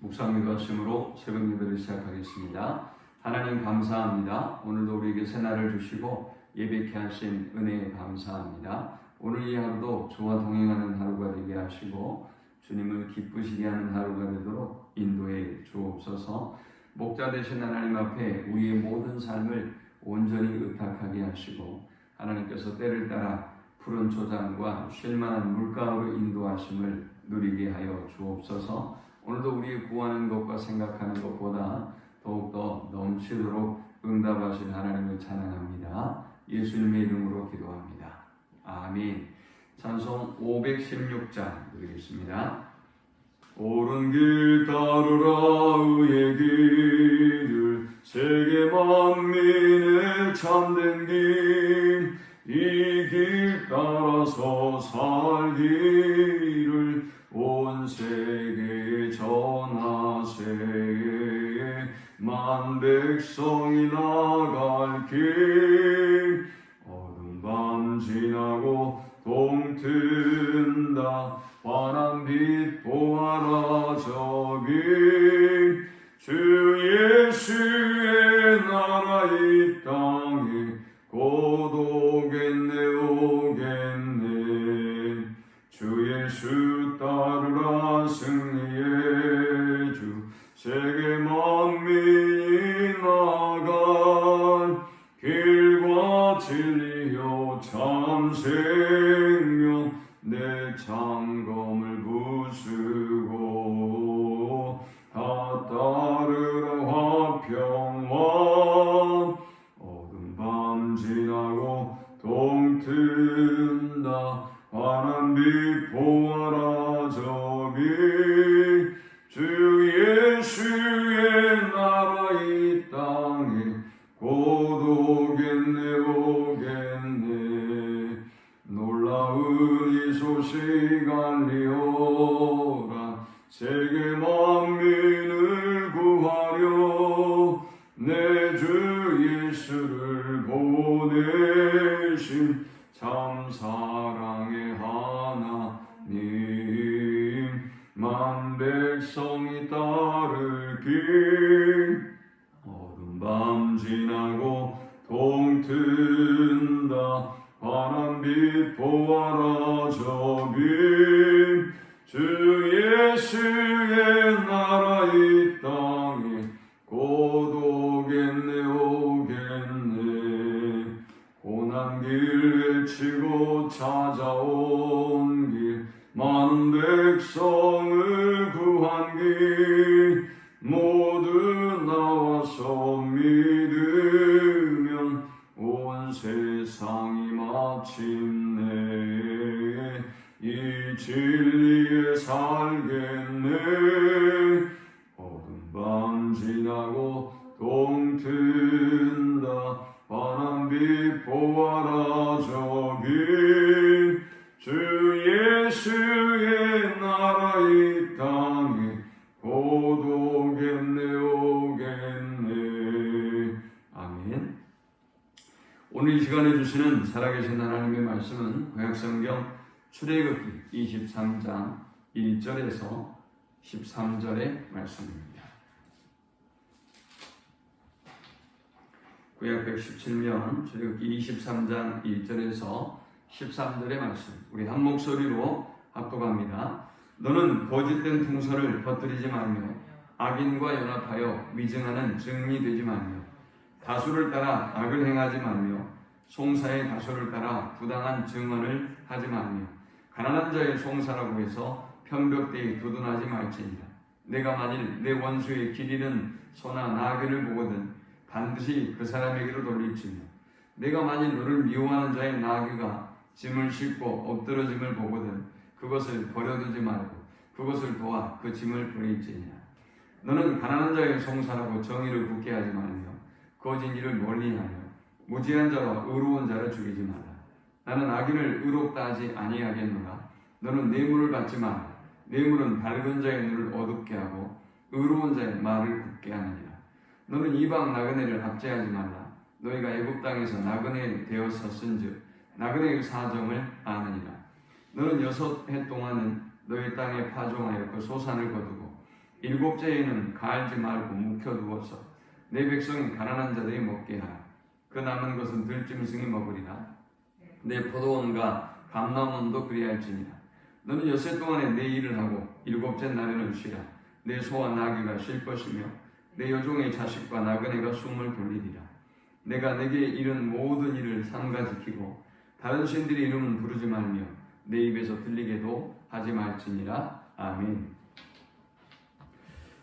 묵상기도 하심으로 새벽 예배를 시작하겠습니다. 하나님 감사합니다. 오늘도 우리에게 새날을 주시고 예배케 하신 은혜에 감사합니다. 오늘 이 하루도 주와 동행하는 하루가 되게 하시고 주님을 기쁘시게 하는 하루가 되도록 인도해 주옵소서. 목자 되신 하나님 앞에 우리의 모든 삶을 온전히 의탁하게 하시고 하나님께서 때를 따라 푸른 초장과 쉴만한 물가로 인도하심을 누리게 하여 주옵소서. 오늘도 우리의 구하는 것과 생각하는 것보다 더욱더 넘치도록 응답하실 하나님을 찬양합니다. 예수님의 이름으로 기도합니다. 아멘. 찬송 516장 드리겠습니다. 옳은 길 따르라 의의 길을 세계 만민의 참된 길 이 길 따라서 살기를 온 세계에 전하세 만 백성이 나갈 길 어두운 밤 지나고 동튼다 환한 빛 보아라 저기 주 예수의 나라 이 땅에 곧 오겠네 오겠네 주 예수 따르라 승리의 주 세계 만민이 나갈 길과 진리요 참 생명 내 창검을 부수고 다 따르라 화평왕 어두운 밤 지나고 동튼다 환한 빛 보아라 저기 주 예수의 나라 이 땅에 곧 오겠네 오겠네 놀라운 이 소식 알리오라 세계 만민을 구하려 내 주 예수를 보내신 참 사랑의 하나님 만 백성이 따를 길 어두운 밤 지나고 동튼다 환한 빛 보아라 저기 주 예수의 나라 이 땅에 곧 오겠네 오겠네 고난 길 외치고 찾아온 길 많은 백성을 구한 길 모두 나와서 믿으면 온 세상이 마침내 이 진리에 살겠네 어두운 밤 지나고 동튼다 환한 빛 보아라 저기 주 예수의 나라 이 땅에 곧 오겠네 오겠네 아멘. 오늘 이 시간에 주시는 살아계신 하나님의 말씀은 구약성경 출애굽기 23장 1절에서 13절의 말씀입니다. 구약 117면 출애굽기 23장 1절에서 13절의 말씀 우리 한 목소리로 합독합니다. 너는 거짓된 풍설을 퍼뜨리지 말며 악인과 연합하여 위증하는 증이 되지 말며 다수를 따라 악을 행하지 말며 송사의 다수를 따라 부당한 증언을 하지 말며 가난한 자의 송사라고 해서 편벽되이 두둔하지 말지니라. 내가 만일 내 원수의 길 잃은 소나 나귀를 보거든 반드시 그 사람에게로 돌릴지며 내가 만일 너를 미워하는 자의 나귀가 짐을 싣고 엎드러짐을 보거든 그것을 버려두지 말고 그것을 도와 그 짐을 버릴지니라. 너는 가난한 자의 송사라고 정의를 굳게 하지 말며 거짓 일을 멀리하며 무지한 자와 의로운 자를 죽이지 마라. 나는 악인을 의롭다 하지 아니하겠노라. 너는 뇌물을 받지 마라. 뇌물은 밝은 자의 눈을 어둡게 하고 의로운 자의 말을 굳게 하느니라. 너는 이방 나그네를 압제하지 말라. 너희가 애굽 땅에서 나그네 되었었은즉 나그네의 사정을 아느니라. 너는 6해 동안은 너희 땅에 파종하여 그 소산을 거두고 일곱째에는 가알지 말고 묵혀두어서 내 백성인 가난한 자들이 먹게 하라. 그 남은 것은 들짐승이 먹으리라. 내 포도원과 감람원도 그리할지니라. 너는 엿새 동안에 내 일을 하고 일곱째 날에는 쉬라. 내 소와 나귀가 쉴 것이며 내 여종의 자식과 나그네가 숨을 돌리리라. 내가 내게 이른 모든 일을 삼가 지키고 다른 신들의 이름은 부르지 말며 내 입에서 들리게도 하지 말지니라. 아멘.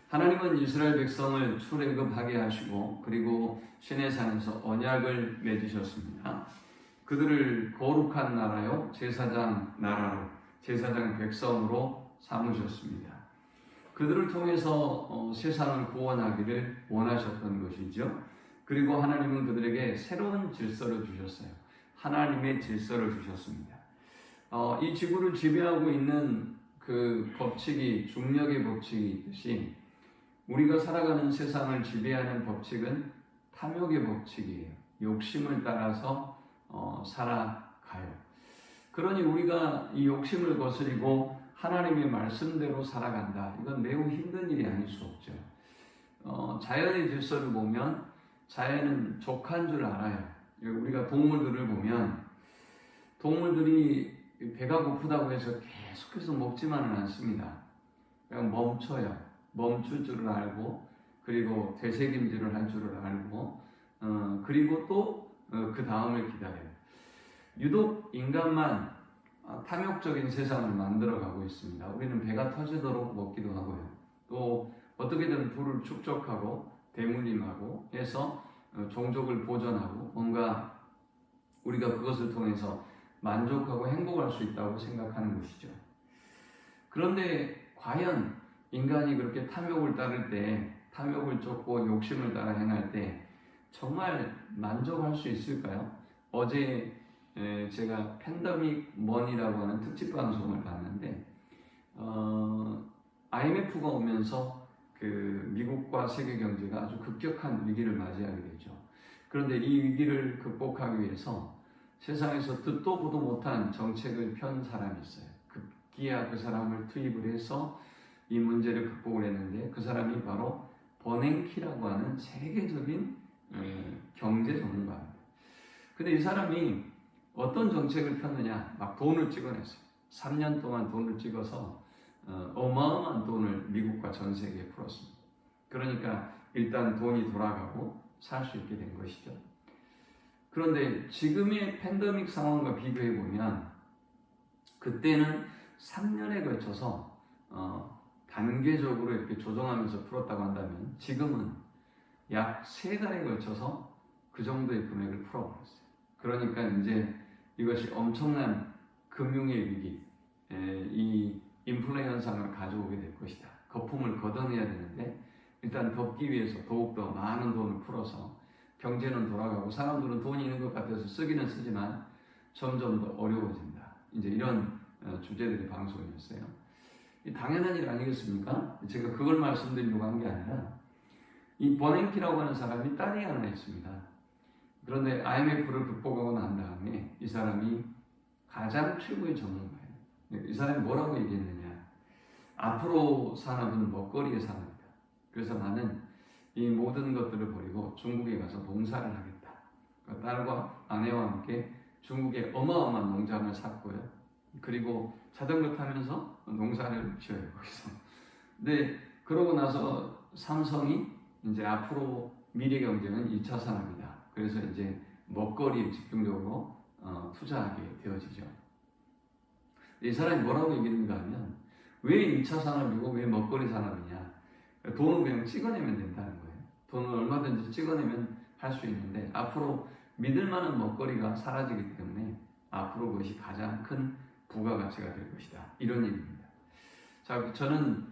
하나님은 이스라엘 백성을 출애굽하게 하시고 그리고 시내산에서 언약을 맺으셨습니다. 그들을 거룩한 나라요 제사장 나라로 제사장 백성으로 삼으셨습니다. 그들을 통해서 세상을 구원하기를 원하셨던 것이죠. 그리고 하나님은 그들에게 새로운 질서를 주셨어요. 하나님의 질서를 주셨습니다. 이 지구를 지배하고 있는 그 법칙이 중력의 법칙이 있듯이 우리가 살아가는 세상을 지배하는 법칙은 탐욕의 법칙이에요. 욕심을 따라서 살아가요. 그러니 우리가 이 욕심을 거스리고 하나님의 말씀대로 살아간다. 이건 매우 힘든 일이 아닐 수 없죠. 자연의 질서를 보면 자연은 족한 줄 알아요. 우리가 동물들을 보면 동물들이 배가 고프다고 해서 계속해서 먹지만은 않습니다. 그냥 멈춰요. 멈출 줄을 알고 그리고 되새김질을 할 줄을 알고 그리고 또 그 다음을 기다려요. 유독 인간만 탐욕적인 세상을 만들어가고 있습니다. 우리는 배가 터지도록 먹기도 하고요. 또 어떻게든 부를 축적하고 대물림하고 해서 종족을 보존하고 뭔가 우리가 그것을 통해서 만족하고 행복할 수 있다고 생각하는 것이죠. 그런데 과연 인간이 그렇게 탐욕을 따를 때, 탐욕을 쫓고 욕심을 따라 행할 때 정말 만족할 수 있을까요? 어제 제가 팬데믹 먼이라고 하는 특집 방송을 봤는데 IMF가 오면서 그 미국과 세계 경제가 아주 급격한 위기를 맞이하게 되죠. 그런데 이 위기를 극복하기 위해서 세상에서 듣도 보도 못한 정책을 편 사람이 있어요. 급기야 그 사람을 투입을 해서 이 문제를 극복을 했는데 그 사람이 바로 버냉키라고 하는 세계적인 경제 전문가입니다. 근데 이 사람이 어떤 정책을 폈느냐, 막 돈을 찍어냈어요. 3년 동안 돈을 찍어서 어마어마한 돈을 미국과 전 세계에 풀었습니다. 그러니까 일단 돈이 돌아가고 살 수 있게 된 것이죠. 그런데 지금의 팬데믹 상황과 비교해 보면 그때는 3년에 걸쳐서 단계적으로 이렇게 조정하면서 풀었다고 한다면 지금은 약 3달에 걸쳐서 그 정도의 금액을 풀어버렸어요. 그러니까 이제 이것이 엄청난 금융의 위기, 이 인플레 현상을 가져오게 될 것이다. 거품을 걷어내야 되는데 일단 덮기 위해서 더욱더 많은 돈을 풀어서 경제는 돌아가고 사람들은 돈이 있는 것 같아서 쓰기는 쓰지만 점점 더 어려워진다. 이제 이런 주제들의 방송이었어요. 당연한 일 아니겠습니까? 제가 그걸 말씀드리려고 한 게 아니라 이 버냉키라고 하는 사람이 딸이 하나 있습니다. 그런데 IMF를 극복하고 난 다음에 이 사람이 가장 최고의 전문가예요. 이 사람이 뭐라고 얘기했느냐? 앞으로 산업은 먹거리의 산업이다. 그래서 나는 이 모든 것들을 버리고 중국에 가서 농사를 하겠다. 딸과 아내와 함께 중국에 어마어마한 농장을 샀고요. 그리고 자전거 타면서 농사를 지어요, 거기서. 근데 그러고 나서 삼성이 이제 앞으로 미래 경제는 2차 산업이다. 그래서 이제 먹거리에 집중적으로 투자하게 되어지죠. 이 사람이 뭐라고 얘기했는가 하면 왜 2차 산업이고 왜 먹거리 산업이냐? 돈은 그냥 찍어내면 된다는 거예요. 돈은 얼마든지 찍어내면 할 수 있는데 앞으로 믿을 만한 먹거리가 사라지기 때문에 앞으로 그것이 가장 큰 부가가치가 될 것이다. 이런 얘기입니다. 자, 저는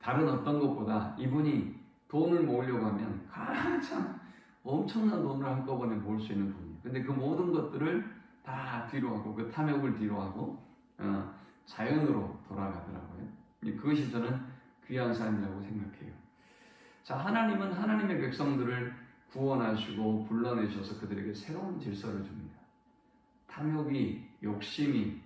다른 어떤 것보다 이분이 돈을 모으려고 하면 가장 엄청난 돈을 한꺼번에 모을 수 있는 분이에요. 근데 그 모든 것들을 다 뒤로 하고 그 탐욕을 뒤로 하고 자연으로 돌아가더라고요. 그것이 저는 귀한 삶이라고 생각해요. 자, 하나님은 하나님의 백성들을 구원하시고 불러내셔서 그들에게 새로운 질서를 줍니다. 탐욕이, 욕심이,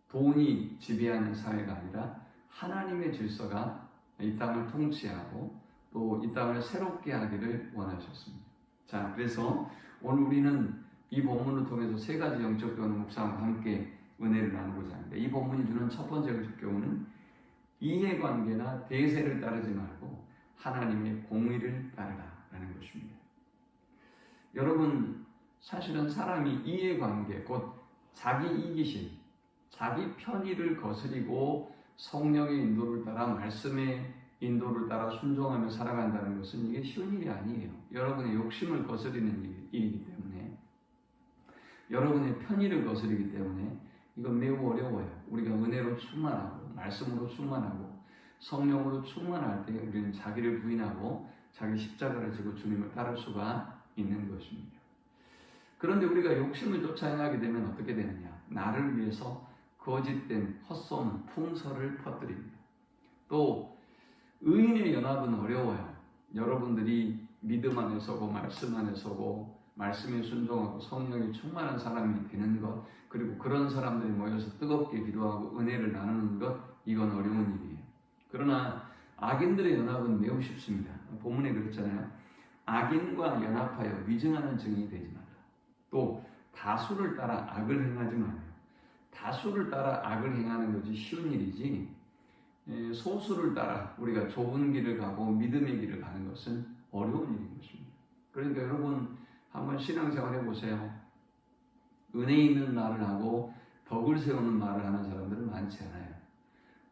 돈이 지배하는 사회가 아니라 하나님의 질서가 이 땅을 통치하고 또 이 땅을 새롭게 하기를 원하셨습니다. 자, 그래서 오늘 우리는 이 본문을 통해서 세 가지 영적 교훈 묵상과 함께 은혜를 나누고자 합니다. 이 본문이 주는 첫 번째 영적 교훈은 이해관계나 대세를 따르지 말고 하나님의 공의를 따르라라는 것입니다. 여러분, 사실은 사람이 이해관계, 곧 자기 이기심, 자기 편의를 거스리고 성령의 인도를 따라 말씀의 인도를 따라 순종하며 살아간다는 것은 이게 쉬운 일이 아니에요. 여러분의 욕심을 거스리는 일이기 때문에, 여러분의 편의를 거스리기 때문에 이건 매우 어려워요. 우리가 은혜로 충만하고 말씀으로 충만하고 성령으로 충만할 때 우리는 자기를 부인하고 자기 십자가를 지고 주님을 따를 수가 있는 것입니다. 그런데 우리가 욕심을 쫓아 행하게 되면 어떻게 되느냐? 나를 위해서 거짓된 헛소문, 풍설을 퍼뜨립니다. 또 의인의 연합은 어려워요. 여러분들이 믿음 안에 서고 말씀 안에 서고 말씀에 순종하고 성령이 충만한 사람이 되는 것, 그리고 그런 사람들이 모여서 뜨겁게 기도하고 은혜를 나누는 것, 이건 어려운 일이에요. 그러나 악인들의 연합은 매우 쉽습니다. 본문에 그랬잖아요. 악인과 연합하여 위증하는 증인이 되지 말라. 또 다수를 따라 악을 행하지 말아요. 다수를 따라 악을 행하는 것이 쉬운 일이지, 소수를 따라 우리가 좁은 길을 가고 믿음의 길을 가는 것은 어려운 일인 것입니다. 그러니까 여러분 한번 신앙생활 해보세요. 은혜 있는 말을 하고 덕을 세우는 말을 하는 사람들은 많지 않아요.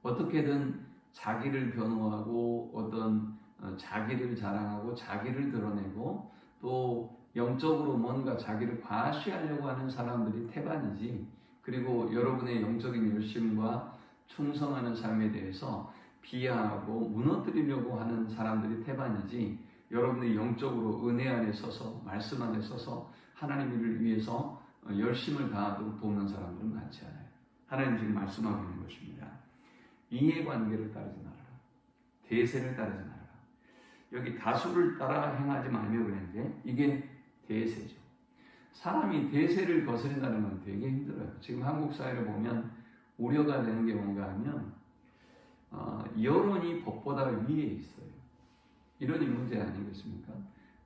어떻게든 자기를 변호하고 어떤 자기를 자랑하고 자기를 드러내고 또 영적으로 뭔가 자기를 과시하려고 하는 사람들이 태반이지, 그리고 여러분의 영적인 열심과 충성하는 삶에 대해서 비하하고 무너뜨리려고 하는 사람들이 태반이지, 여러분이 영적으로 은혜 안에 서서 말씀 안에 서서 하나님을 위해서 열심을 다하도록 돕는 사람들은 많지 않아요. 하나님 지금 말씀하고 있는 것입니다. 이해관계를 따르지 말아라. 대세를 따르지 말아라. 여기 다수를 따라 행하지 말며 그랬는데 이게 대세죠. 사람이 대세를 거스린다는 건 되게 힘들어요. 지금 한국 사회를 보면 우려가 되는 게 뭔가 하면 여론이 법보다 위에 있어요. 이런 문제 아니겠습니까?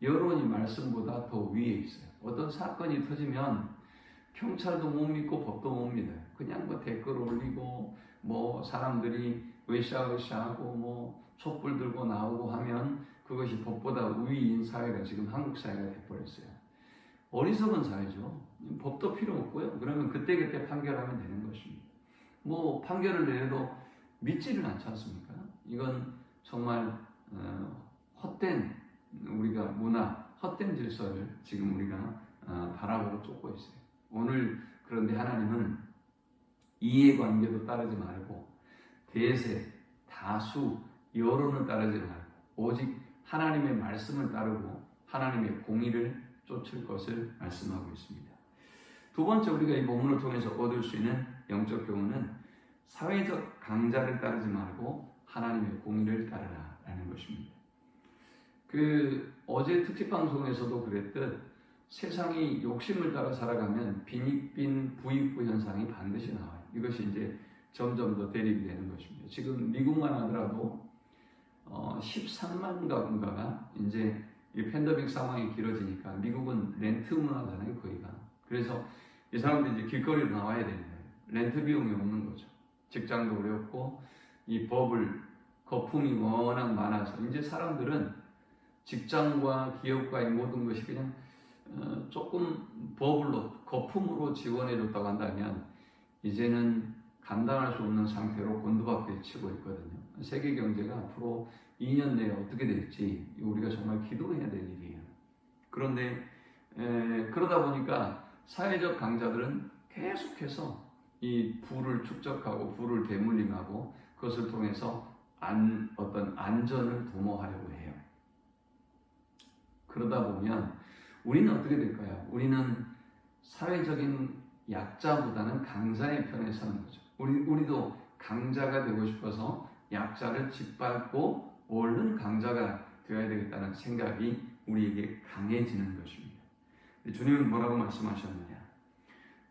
여론이 말씀보다 더 위에 있어요. 어떤 사건이 터지면 경찰도 못 믿고 법도 못 믿어요. 그냥 뭐 댓글 올리고 뭐 사람들이 으쌰으쌰하고 뭐 촛불 들고 나오고 하면 그것이 법보다 우위인 사회가 지금 한국 사회가 돼버렸어요. 어리석은 사회죠. 법도 필요 없고요. 그러면 그때그때 판결하면 되는 것입니다. 뭐 판결을 내려도 믿지를 않지 않습니까? 이건 정말 헛된 우리가 문화, 헛된 질서를 지금 우리가 바라보고 쫓고 있어요. 오늘 그런데 하나님은 이해관계도 따르지 말고 대세, 다수, 여론을 따르지 말고 오직 하나님의 말씀을 따르고 하나님의 공의를 쫓을 것을 말씀하고 있습니다. 두 번째 우리가 이 본문을 통해서 얻을 수 있는 영적 교훈은 사회적 강자를 따르지 말고 하나님의 공의를 따르라라는 것입니다. 어제 특집 방송에서도 그랬듯 세상이 욕심을 따라 살아가면 빈익빈 부익부 현상이 반드시 나와요. 이것이 이제 점점 더 대립이 되는 것입니다. 지금 미국만 하더라도 13만 가구가 이제 이 팬데믹 상황이 길어지니까 미국은 렌트 문화잖아요, 거기가. 그래서 이 사람들이 이제 길거리로 나와야 되는 거예요. 렌트 비용이 없는 거죠. 직장도 어렵고 이 거품이 워낙 많아서 이제 사람들은 직장과 기업과의 모든 것이 그냥 조금 거품으로 지원해줬다고 한다면 이제는 감당할 수 없는 상태로 곤두박질 치고 있거든요. 세계 경제가 앞으로 2년 내에 어떻게 될지 우리가 정말 기도해야 될 일이에요. 그런데 그러다 보니까 사회적 강자들은 계속해서 이 부를 축적하고 부를 대물림하고 그것을 통해서 어떤 안전을 도모하려고 해요. 그러다 보면 우리는 어떻게 될까요? 우리는 사회적인 약자보다는 강자의 편에 서는 거죠. 우리도 강자가 되고 싶어서 약자를 짓밟고 얼른 강자가 되어야 되겠다는 생각이 우리에게 강해지는 것입니다. 주님은 뭐라고 말씀하셨느냐?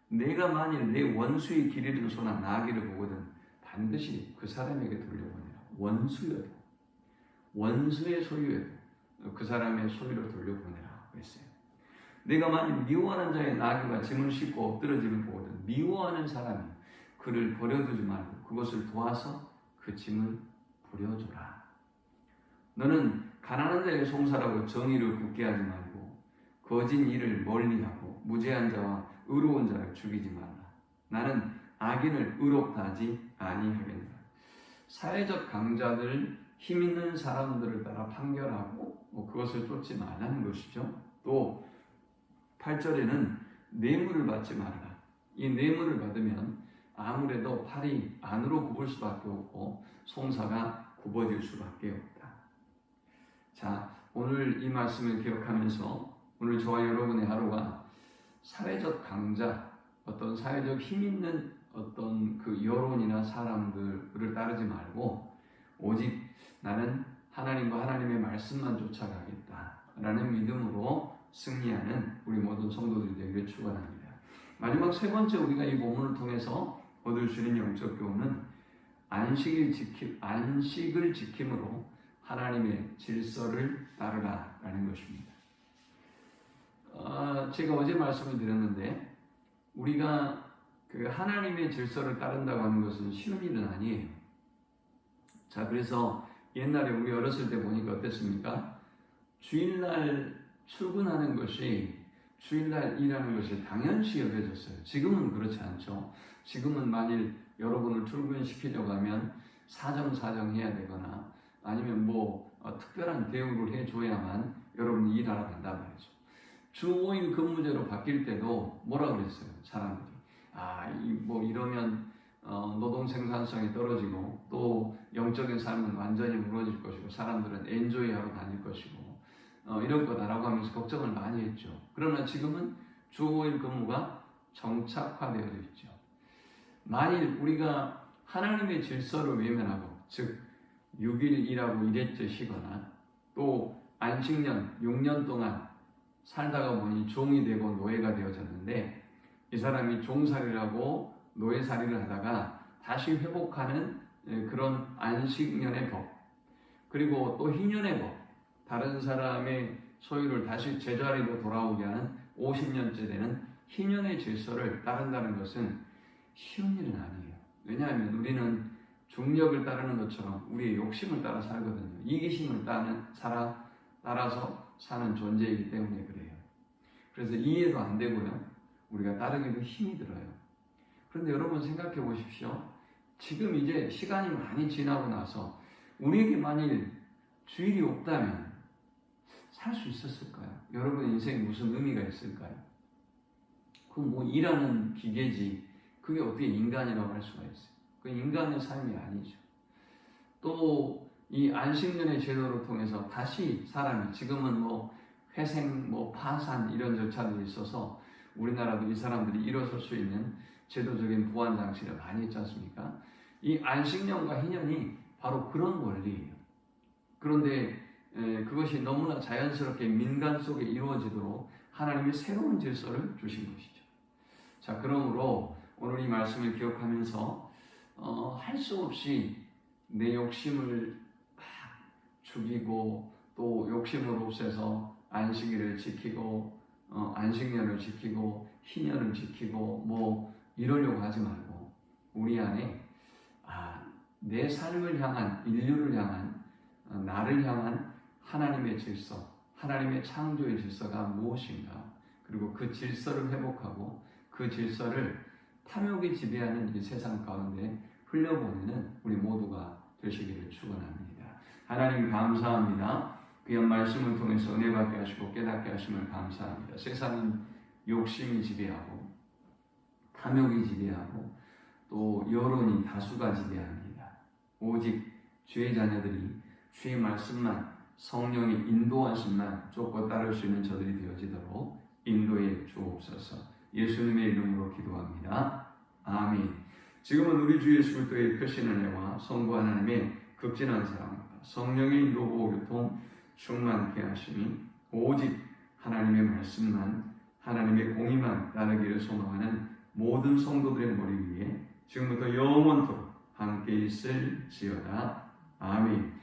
내가 만일 내 원수의 길 잃은 소나 나귀를 보거든 반드시 그 사람에게 돌려보내라. 원수여도 원수의 소유에도 그 사람의 소유로 돌려보내라고 했어요. 내가 만일 미워하는 자의 나귀가 짐을 싣고 엎드러짐을 보거든 미워하는 사람이 그를 버려두지 말고 그것을 도와서 그 짐을 부려줘라. 너는 가난한 자의 송사라고 정의를 굳게 하지 말고 거짓 일을 멀리하고 무죄한 자와 의로운 자를 죽이지 말라. 나는 악인을 의롭다 하지 아니하겠노라. 사회적 강자들, 힘 있는 사람들을 따라 판결하고 그것을 쫓지 말라는 것이죠. 또 8절에는 뇌물을 받지 말라. 이 뇌물을 받으면 아무래도 팔이 안으로 굽을 수밖에 없고 송사가 굽어질 수밖에 없다. 자, 오늘 이 말씀을 기억하면서 오늘 저와 여러분의 하루가 사회적 강자, 어떤 사회적 힘 있는 어떤 그 여론이나 사람들을 따르지 말고 오직 나는 하나님과 하나님의 말씀만 쫓아가겠다라는 믿음으로 승리하는 우리 모든 성도들이 되기를 축원합니다. 마지막 세 번째 우리가 이 본문을 통해서 얻을 수 있는 영적 교훈은 안식을 지킴으로 하나님의 질서를 따르라라는 것입니다. 제가 어제 말씀을 드렸는데 우리가 그 하나님의 질서를 따른다고 하는 것은 쉬운 일은 아니에요. 자, 그래서 옛날에 우리 어렸을 때 보니까 어땠습니까? 주일날 출근하는 것이 주일날 일하는 것이 당연시 여겨졌어요. 지금은 그렇지 않죠. 지금은 만일 여러분을 출근시키려고 하면 사정해야 되거나 아니면 특별한 대우를 해줘야만 여러분이 일하러 간단 말이죠. 주 5일 근무제로 바뀔 때도 뭐라 그랬어요? 사람들이. 이러면 노동 생산성이 떨어지고 또 영적인 삶은 완전히 무너질 것이고 사람들은 엔조이하러 다닐 것이고 이런 거다라고 하면서 걱정을 많이 했죠. 그러나 지금은 주 5일 근무가 정착화되어 있죠. 만일 우리가 하나님의 질서를 외면하고 즉 6일 일하고 일했죠 쉬거나 또 안식년 6년 동안 살다가 보니 종이 되고 노예가 되어졌는데 이 사람이 종살이를 하고 노예살이를 하다가 다시 회복하는 그런 안식년의 법 그리고 또 희년의 법 다른 사람의 소유를 다시 제자리로 돌아오게 하는 50년째 되는 희년의 질서를 따른다는 것은 쉬운 일은 아니에요. 왜냐하면 우리는 중력을 따르는 것처럼 우리의 욕심을 따라 살거든요. 이기심을 따라서 사는 존재이기 때문에 그래요. 그래서 이해도 안 되고요. 우리가 따르기도 힘이 들어요. 그런데 여러분 생각해 보십시오. 지금 이제 시간이 많이 지나고 나서 우리에게 만일 주일이 없다면 살 수 있었을까요? 여러분의 인생에 무슨 의미가 있을까요? 그건 일하는 기계지 그게 어떻게 인간이라고 할 수가 있어요? 그 인간의 삶이 아니죠. 또 이 안식년의 제도를 통해서 다시 사람이 지금은 회생, 파산 이런 절차들이 있어서 우리나라도 이 사람들이 일어설 수 있는 제도적인 보완 장치를 많이 했지 않습니까? 이 안식년과 희년이 바로 그런 원리예요. 그런데 그것이 너무나 자연스럽게 민간 속에 이루어지도록 하나님이 새로운 질서를 주신 것이죠. 자, 그러므로 오늘 이 말씀을 기억하면서 할 수 없이 내 욕심을 막 죽이고 또 욕심을 없애서 안식일을 지키고 안식년을 지키고 희년을 지키고 이러려고 하지 말고 우리 안에 내 삶을 향한 인류를 향한 나를 향한 하나님의 질서, 하나님의 창조의 질서가 무엇인가 그리고 그 질서를 회복하고 그 질서를 탐욕이 지배하는 이 세상 가운데 흘려보내는 우리 모두가 되시기를 축원합니다. 하나님 감사합니다. 귀한 말씀을 통해서 은혜 받게 하시고 깨닫게 하심을 감사합니다. 세상은 욕심이 지배하고 탐욕이 지배하고 또 여론이 다수가 지배합니다. 오직 주의 자녀들이 주의 말씀만 성령의 인도하심만 쫓고 따를 수 있는 저들이 되어지도록 인도해 주옵소서. 예수님의 이름으로 기도합니다. 아멘. 지금은 우리 주 예수 그리스도의 크신 은혜와 성부 하나님의 극진한 사랑과 성령의 인도 보호 교통 충만케 하심이 오직 하나님의 말씀만 하나님의 공의만 따르기를 소망하는 모든 성도들의 머리 위에 지금부터 영원토록 함께 있을지어다. 아멘.